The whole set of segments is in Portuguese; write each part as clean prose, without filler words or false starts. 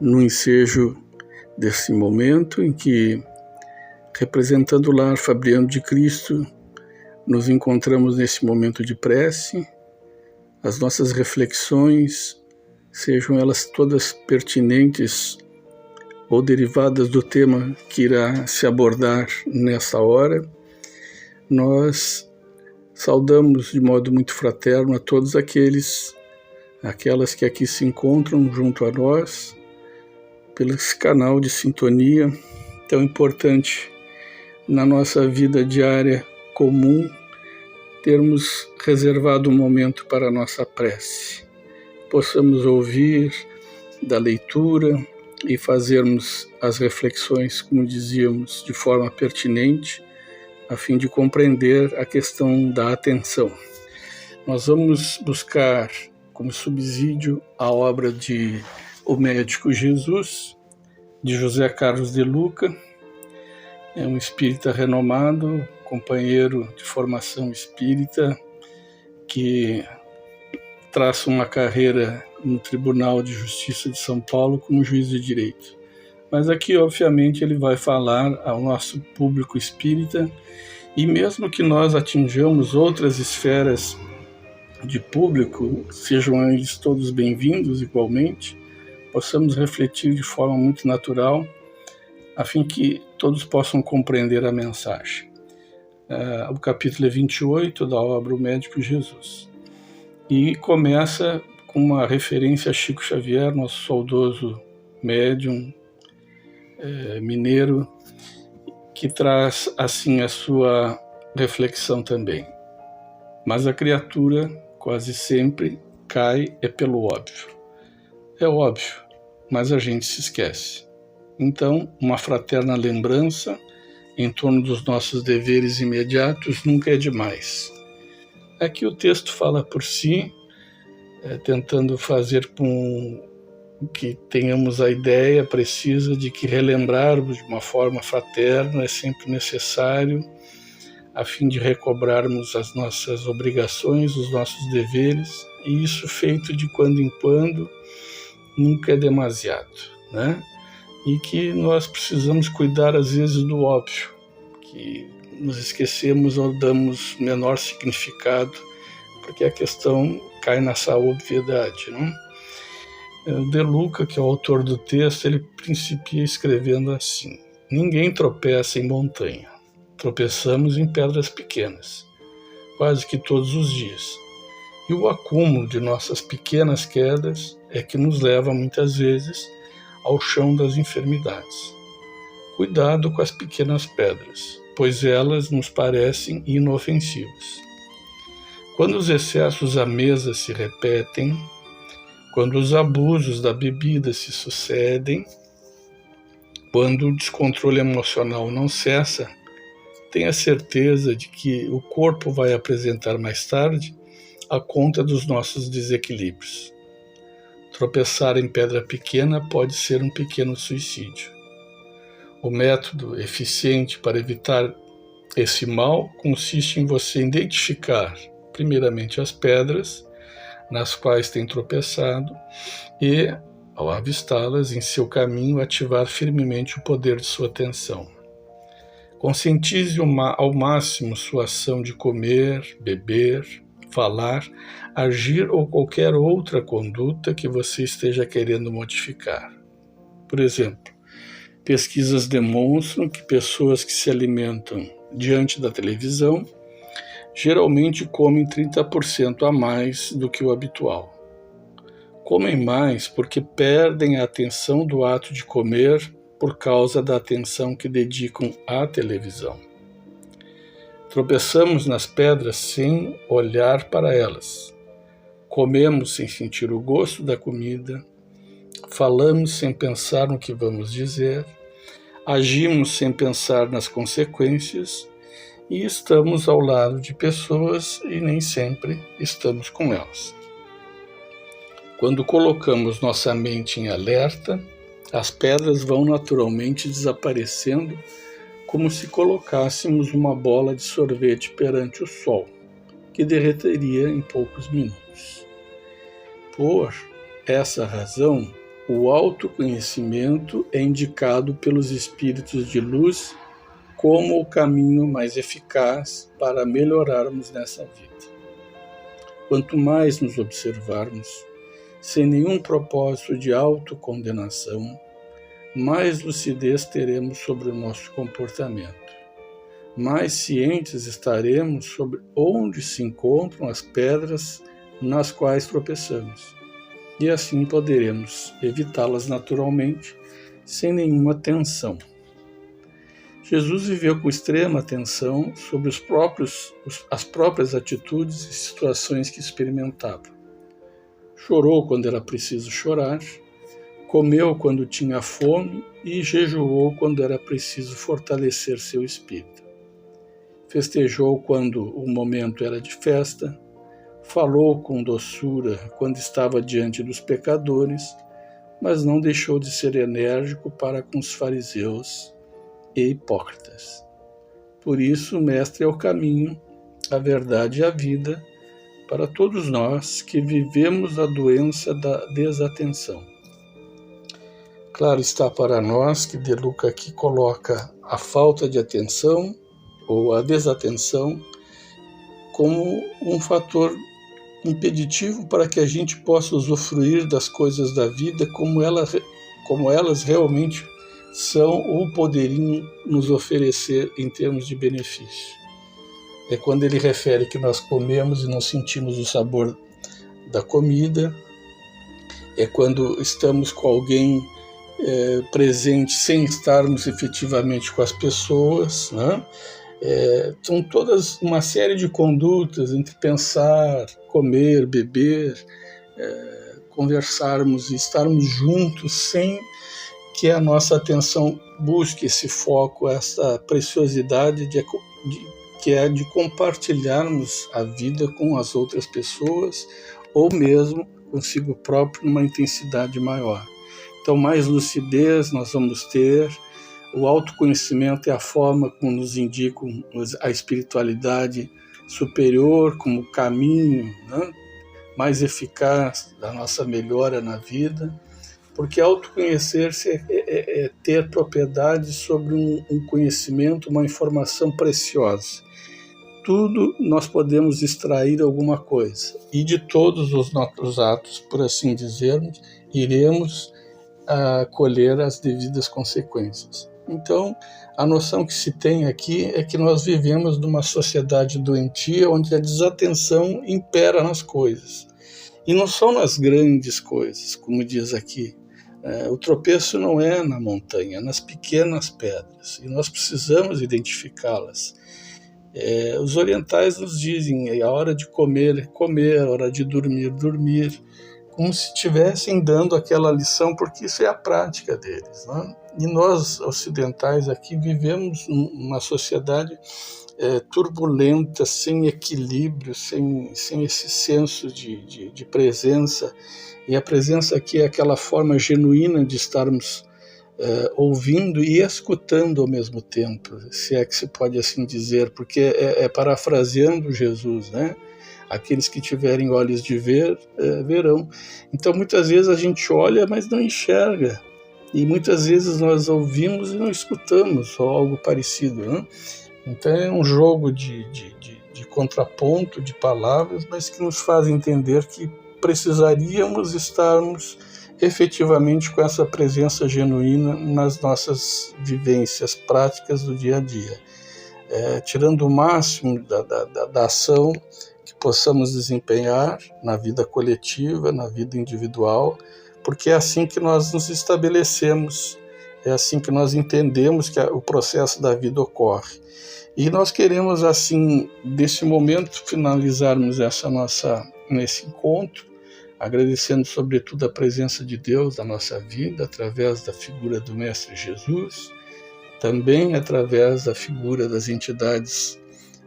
no ensejo desse momento em que, representando o lar Fabriano de Cristo, nos encontramos nesse momento de prece. As nossas reflexões, sejam elas todas pertinentes ou derivadas do tema que irá se abordar nessa hora, nós saudamos de modo muito fraterno a todos aquelas que aqui se encontram junto a nós, pelo esse canal de sintonia tão importante na nossa vida diária comum, termos reservado um momento para a nossa prece. Possamos ouvir da leitura e fazermos as reflexões, como dizíamos, de forma pertinente, a fim de compreender a questão da atenção. Nós vamos buscar como subsídio a obra de O Médico Jesus, de José Carlos de Luca. É um espírita renomado, companheiro de formação espírita, que traça uma carreira no Tribunal de Justiça de São Paulo como juiz de direito. Mas aqui, obviamente, ele vai falar ao nosso público espírita, e mesmo que nós atinjamos outras esferas de público, sejam eles todos bem-vindos igualmente, possamos refletir de forma muito natural, a fim que todos possam compreender a mensagem. O capítulo é 28 da obra O Médico Jesus. E começa com uma referência a Chico Xavier, nosso saudoso médium mineiro, que traz assim a sua reflexão também. Mas a criatura quase sempre cai pelo óbvio. É óbvio, mas a gente se esquece. Então, uma fraterna lembrança em torno dos nossos deveres imediatos nunca é demais. Aqui o texto fala por si, tentando fazer com que tenhamos a ideia precisa de que relembrarmos de uma forma fraterna é sempre necessário, a fim de recobrarmos as nossas obrigações, os nossos deveres, e isso feito de quando em quando nunca é demasiado, né? E que nós precisamos cuidar às vezes do óbvio, que nos esquecemos ou damos menor significado, porque a questão cai nessa obviedade, né? De Luca, que é o autor do texto, ele principia escrevendo assim: ninguém tropeça em montanha, tropeçamos em pedras pequenas, quase que todos os dias. E o acúmulo de nossas pequenas quedas é que nos leva muitas vezes ao chão das enfermidades. Cuidado com as pequenas pedras, pois elas nos parecem inofensivas. Quando os excessos à mesa se repetem, quando os abusos da bebida se sucedem, quando o descontrole emocional não cessa, tenha certeza de que o corpo vai apresentar mais tarde a conta dos nossos desequilíbrios. Tropeçar em pedra pequena pode ser um pequeno suicídio. O método eficiente para evitar esse mal consiste em você identificar, primeiramente, as pedras nas quais tem tropeçado e, ao avistá-las em seu caminho, ativar firmemente o poder de sua atenção. Conscientize ao máximo sua ação de comer, beber, falar, agir ou qualquer outra conduta que você esteja querendo modificar. Por exemplo, pesquisas demonstram que pessoas que se alimentam diante da televisão geralmente comem 30% a mais do que o habitual. Comem mais porque perdem a atenção do ato de comer por causa da atenção que dedicam à televisão. Tropeçamos nas pedras sem olhar para elas. Comemos sem sentir o gosto da comida, falamos sem pensar no que vamos dizer, agimos sem pensar nas consequências e estamos ao lado de pessoas e nem sempre estamos com elas. Quando colocamos nossa mente em alerta, as pedras vão naturalmente desaparecendo, como se colocássemos uma bola de sorvete perante o sol, que derreteria em poucos minutos. Por essa razão, O autoconhecimento é indicado pelos espíritos de luz como o caminho mais eficaz para melhorarmos nessa vida. Quanto mais nos observarmos, sem nenhum propósito de autocondenação, mais lucidez teremos sobre o nosso comportamento. Mais cientes estaremos sobre onde se encontram as pedras nas quais tropeçamos, e assim poderemos evitá-las naturalmente, sem nenhuma tensão. Jesus viveu com extrema atenção sobre as próprias atitudes e situações que experimentava. Chorou quando era preciso chorar, comeu quando tinha fome e jejuou quando era preciso fortalecer seu espírito. Festejou quando o momento era de festa, falou com doçura quando estava diante dos pecadores, mas não deixou de ser enérgico para com os fariseus e hipócritas. Por isso, o Mestre é o caminho, a verdade e a vida para todos nós que vivemos a doença da desatenção. Claro está para nós que De Luca aqui coloca a falta de atenção ou a desatenção como um fator impeditivo para que a gente possa usufruir das coisas da vida como elas realmente são ou poderiam nos oferecer em termos de benefício. É quando ele refere que nós comemos e não sentimos o sabor da comida, é quando estamos com alguém presente sem estarmos efetivamente com as pessoas, né? São todas uma série de condutas entre pensar, comer, beber, conversarmos e estarmos juntos sem que a nossa atenção busque esse foco, essa preciosidade que é de compartilharmos a vida com as outras pessoas ou mesmo consigo próprio numa intensidade maior. Então, mais lucidez nós vamos ter. O autoconhecimento é a forma como nos indicam a espiritualidade superior como caminho, né, mais eficaz da nossa melhora na vida, porque autoconhecer-se é ter propriedade sobre um conhecimento, uma informação preciosa. Tudo nós podemos extrair alguma coisa, e de todos os nossos atos, por assim dizermos, iremos colher as devidas consequências. Então, a noção que se tem aqui é que nós vivemos numa sociedade doentia onde a desatenção impera nas coisas. E não são nas grandes coisas, como diz aqui. O tropeço não é na montanha, é nas pequenas pedras. E nós precisamos identificá-las. Os orientais nos dizem a hora de comer é comer, a hora de dormir, dormir, como se estivessem dando aquela lição, porque isso é a prática deles, né? E nós, ocidentais, aqui vivemos uma sociedade turbulenta, sem equilíbrio, sem esse senso de presença. E a presença aqui é aquela forma genuína de estarmos ouvindo e escutando ao mesmo tempo, se é que se pode assim dizer, porque parafraseando Jesus, né? Aqueles que tiverem olhos de ver, verão. Então, muitas vezes a gente olha, mas não enxerga. E muitas vezes nós ouvimos e não escutamos, ou algo parecido, né? Então, é um jogo de contraponto, de palavras, mas que nos faz entender que precisaríamos estarmos efetivamente com essa presença genuína nas nossas vivências práticas do dia a dia. Tirando o máximo da ação que possamos desempenhar na vida coletiva, na vida individual, porque é assim que nós nos estabelecemos, é assim que nós entendemos que o processo da vida ocorre. E nós queremos, assim, desse momento, finalizarmos nesse encontro, agradecendo sobretudo a presença de Deus na nossa vida, através da figura do Mestre Jesus, também através da figura das entidades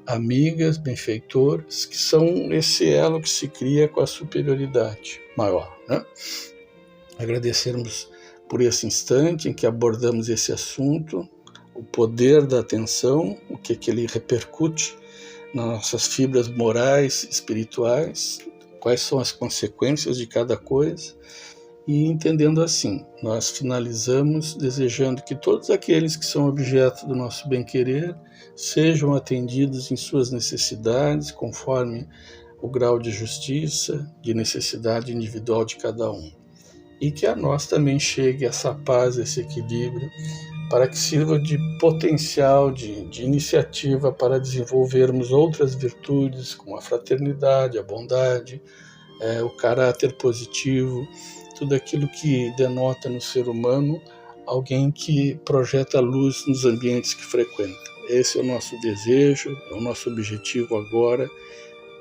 amigas, benfeitoras, que são esse elo que se cria com a superioridade maior, né? Agradecermos por esse instante em que abordamos esse assunto, o poder da atenção, o que ele repercute nas nossas fibras morais, espirituais, quais são as consequências de cada coisa, E entendendo assim, nós finalizamos desejando que todos aqueles que são objeto do nosso bem-querer sejam atendidos em suas necessidades, conforme o grau de justiça, de necessidade individual de cada um. E que a nós também chegue essa paz, esse equilíbrio, para que sirva de potencial, de iniciativa para desenvolvermos outras virtudes, como a fraternidade, a bondade, o caráter positivo, tudo aquilo que denota no ser humano alguém que projeta luz nos ambientes que frequenta. Esse é o nosso desejo, é o nosso objetivo agora,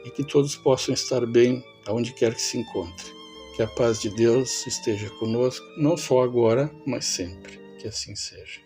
e que todos possam estar bem aonde quer que se encontre. Que a paz de Deus esteja conosco, não só agora, mas sempre. Que assim seja.